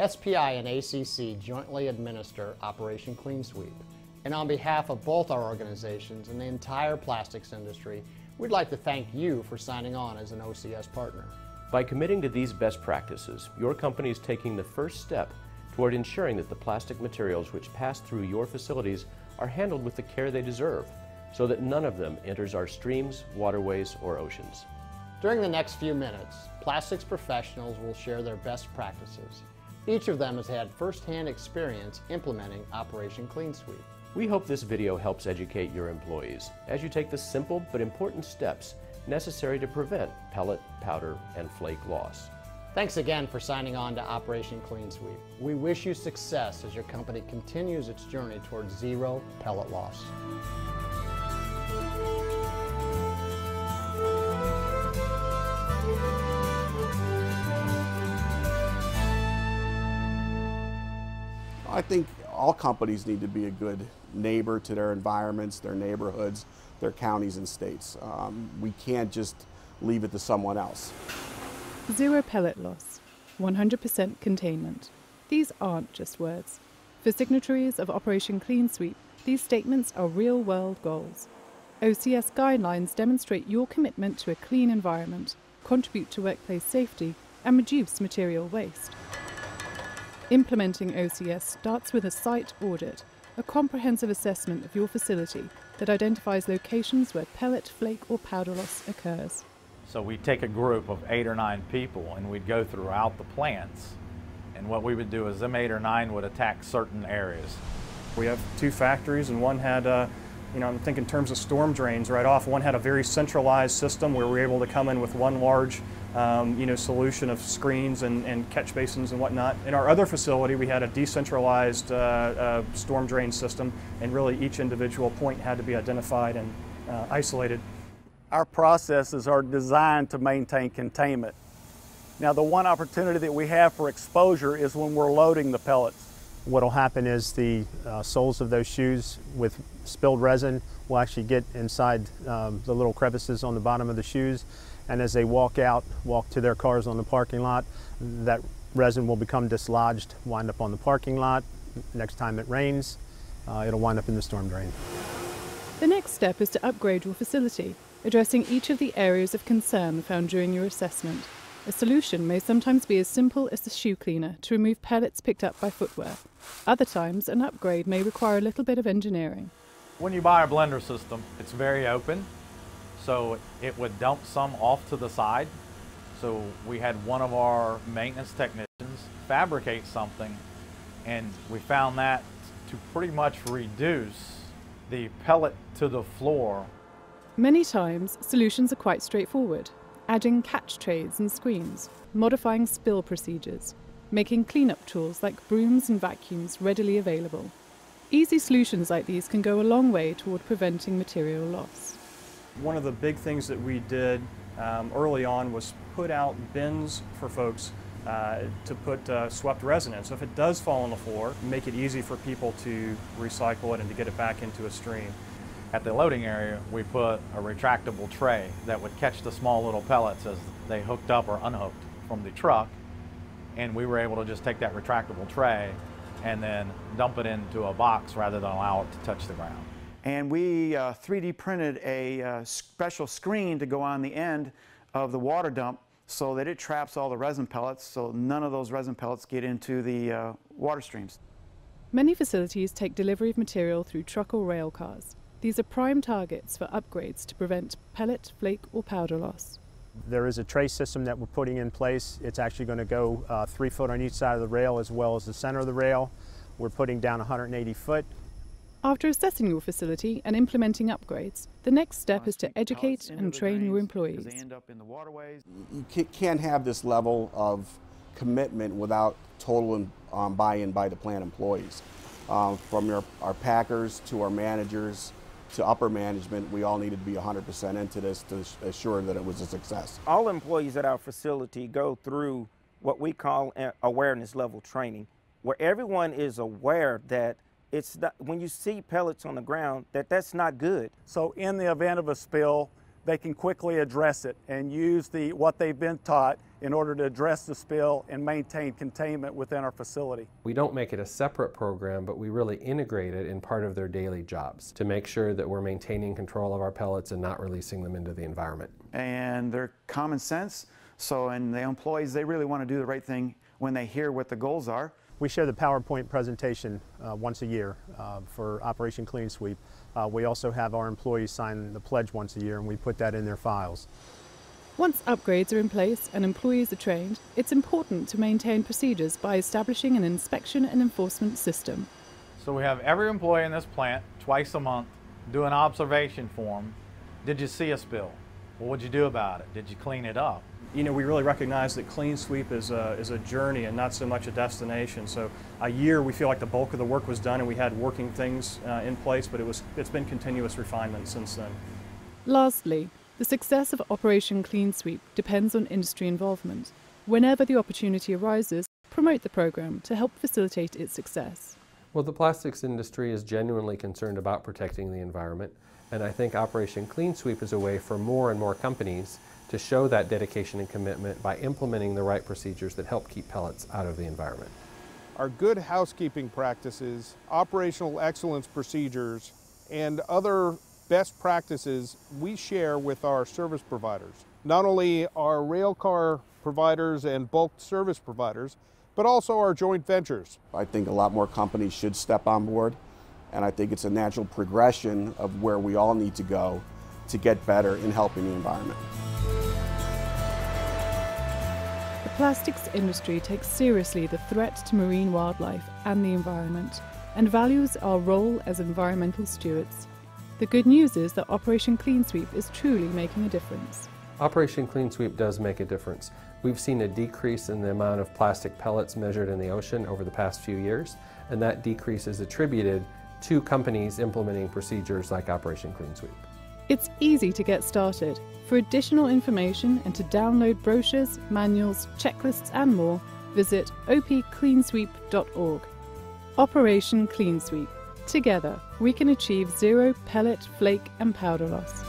SPI and ACC jointly administer Operation Clean Sweep. And on behalf of both our organizations and the entire plastics industry, we'd like to thank you for signing on as an OCS partner. By committing to these best practices, your company is taking the first step toward ensuring that the plastic materials which pass through your facilities are handled with the care they deserve, so that none of them enters our streams, waterways, or oceans. During the next few minutes, plastics professionals will share their best practices. Each of them has had first-hand experience implementing Operation Clean Sweep. We hope this video helps educate your employees as you take the simple but important steps necessary to prevent pellet, powder, and flake loss. Thanks again for signing on to Operation Clean Sweep. We wish you success as your company continues its journey towards zero pellet loss. I think all companies need to be a good neighbor to their environments, their neighborhoods, their counties and states. We can't just leave it to someone else. Zero pellet loss, 100% containment. These aren't just words. For signatories of Operation Clean Sweep, these statements are real-world goals. OCS guidelines demonstrate your commitment to a clean environment, contribute to workplace safety, and reduce material waste. Implementing OCS starts with a site audit, a comprehensive assessment of your facility that identifies locations where pellet, flake, or powder loss occurs. So we'd take a group of 8 or 9 people and we'd go throughout the plants. And what we would do is them 8 or 9 would attack certain areas. We have 2 factories, and one had, I'm thinking in terms of storm drains right off. One had a very centralized system where we were able to come in with one large solution of screens and catch basins and whatnot. In our other facility, we had a decentralized storm drain system, and really each individual point had to be identified and isolated. Our processes are designed to maintain containment. Now, the one opportunity that we have for exposure is when we're loading the pellets. What will happen is the soles of those shoes with spilled resin will actually get inside the little crevices on the bottom of the shoes, and as they walk to their cars on the parking lot, that resin will become dislodged, wind up on the parking lot. Next time it rains, it'll wind up in the storm drain. The next step is to upgrade your facility, addressing each of the areas of concern found during your assessment. A solution may sometimes be as simple as the shoe cleaner to remove pellets picked up by footwear. Other times, an upgrade may require a little bit of engineering. When you buy a blender system, it's very open, so it would dump some off to the side. So we had one of our maintenance technicians fabricate something, and we found that to pretty much reduce the pellet to the floor. Many times, solutions are quite straightforward. Adding catch trays and screens, modifying spill procedures, making cleanup tools like brooms and vacuums readily available. Easy solutions like these can go a long way toward preventing material loss. One of the big things that we did early on was put out bins for folks to put swept resin in. So if it does fall on the floor, make it easy for people to recycle it and to get it back into a stream. At the loading area, we put a retractable tray that would catch the small little pellets as they hooked up or unhooked from the truck, and we were able to just take that retractable tray and then dump it into a box rather than allow it to touch the ground. And we 3D printed a special screen to go on the end of the water dump so that it traps all the resin pellets, so none of those resin pellets get into the water streams. Many facilities take delivery of material through truck or rail cars. These are prime targets for upgrades to prevent pellet, flake, or powder loss. There is a tray system that we're putting in place. It's actually going to go 3 foot on each side of the rail as well as the center of the rail. We're putting down 180 foot. After assessing your facility and implementing upgrades, the next step is to educate and train your employees. You can't have this level of commitment without total buy-in by the plant employees. From our packers to our managers to upper management, we all needed to be 100% into this to assure that it was a success. All employees at our facility go through what we call awareness level training, where everyone is aware that it's not, when you see pellets on the ground, that's not good. So in the event of a spill, they can quickly address it and use what they've been taught in order to address the spill and maintain containment within our facility. We don't make it a separate program, but we really integrate it in part of their daily jobs to make sure that we're maintaining control of our pellets and not releasing them into the environment. And they're common sense, and the employees, they really want to do the right thing when they hear what the goals are. We show the PowerPoint presentation once a year for Operation Clean Sweep. We also have our employees sign the pledge once a year, and we put that in their files. Once upgrades are in place and employees are trained, it's important to maintain procedures by establishing an inspection and enforcement system. So we have every employee in this plant twice a month do an observation form. Did you see a spill? What would you do about it? Did you clean it up? You know, we really recognize that Clean Sweep is a journey and not so much a destination. So a year we feel like the bulk of the work was done and we had working things in place, but it's been continuous refinement since then. Lastly, the success of Operation Clean Sweep depends on industry involvement. Whenever the opportunity arises, promote the program to help facilitate its success. Well, the plastics industry is genuinely concerned about protecting the environment, and I think Operation Clean Sweep is a way for more and more companies to show that dedication and commitment by implementing the right procedures that help keep pellets out of the environment. Our good housekeeping practices, operational excellence procedures, and other best practices we share with our service providers. Not only our rail car providers and bulk service providers, but also our joint ventures. I think a lot more companies should step on board, and I think it's a natural progression of where we all need to go to get better in helping the environment. The plastics industry takes seriously the threat to marine wildlife and the environment, and values our role as environmental stewards. The good news is that Operation Clean Sweep is truly making a difference. Operation Clean Sweep does make a difference. We've seen a decrease in the amount of plastic pellets measured in the ocean over the past few years, and that decrease is attributed to companies implementing procedures like Operation Clean Sweep. It's easy to get started. For additional information and to download brochures, manuals, checklists and more, visit opcleansweep.org. Operation Clean Sweep. Together, we can achieve zero pellet, flake and powder loss.